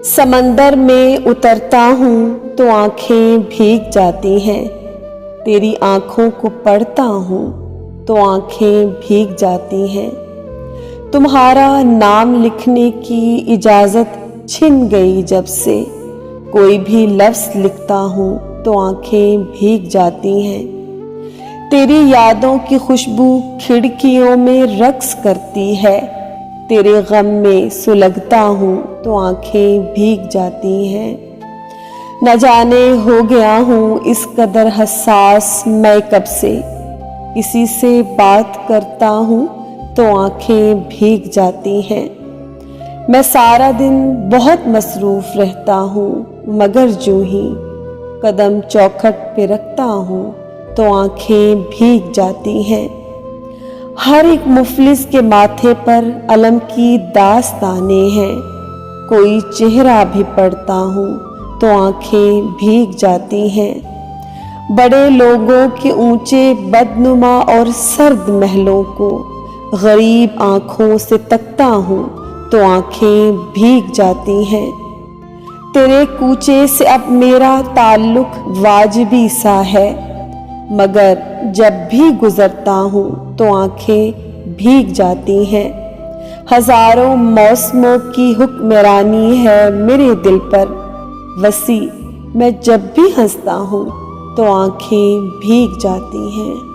समंदर में उतरता हूँ तो आंखें भीग जाती हैं, तेरी आंखों को पढ़ता हूँ तो आंखें भीग जाती हैं। तुम्हारा नाम लिखने की इजाज़त छिन गई जब से, कोई भी लफ्ज़ लिखता हूँ तो आंखें भीग जाती हैं। तेरी यादों की खुशबू खिड़कियों में रक्स करती है, तेरे गम में सुलगता हूँ तो आंखें भीग जाती हैं। न जाने हो गया हूँ इस कदर हसास मैं कब से, किसी से बात करता हूँ तो आंखें भीग जाती हैं। मैं सारा दिन बहुत मसरूफ़ रहता हूँ, मगर जो ही कदम चौखट पे रखता हूँ तो आंखें भीग जाती हैं। हर एक मुफलिस के माथे पर अलम की दास्तानें हैं, कोई चेहरा भी पढ़ता हूँ तो आंखें भीग जाती हैं। बड़े लोगों के ऊंचे बदनुमा और सर्द महलों को गरीब आंखों से तकता हूँ तो आंखें भीग जाती हैं। तेरे कूचे से अब मेरा ताल्लुक वाजिबी सा है, मगर जब भी गुजरता हूँ तो आंखें भीग जाती हैं। हजारों मौसमों की हुक्मरानी है मेरे दिल पर, वसी मैं जब भी हंसता हूँ तो आंखें भीग जाती हैं।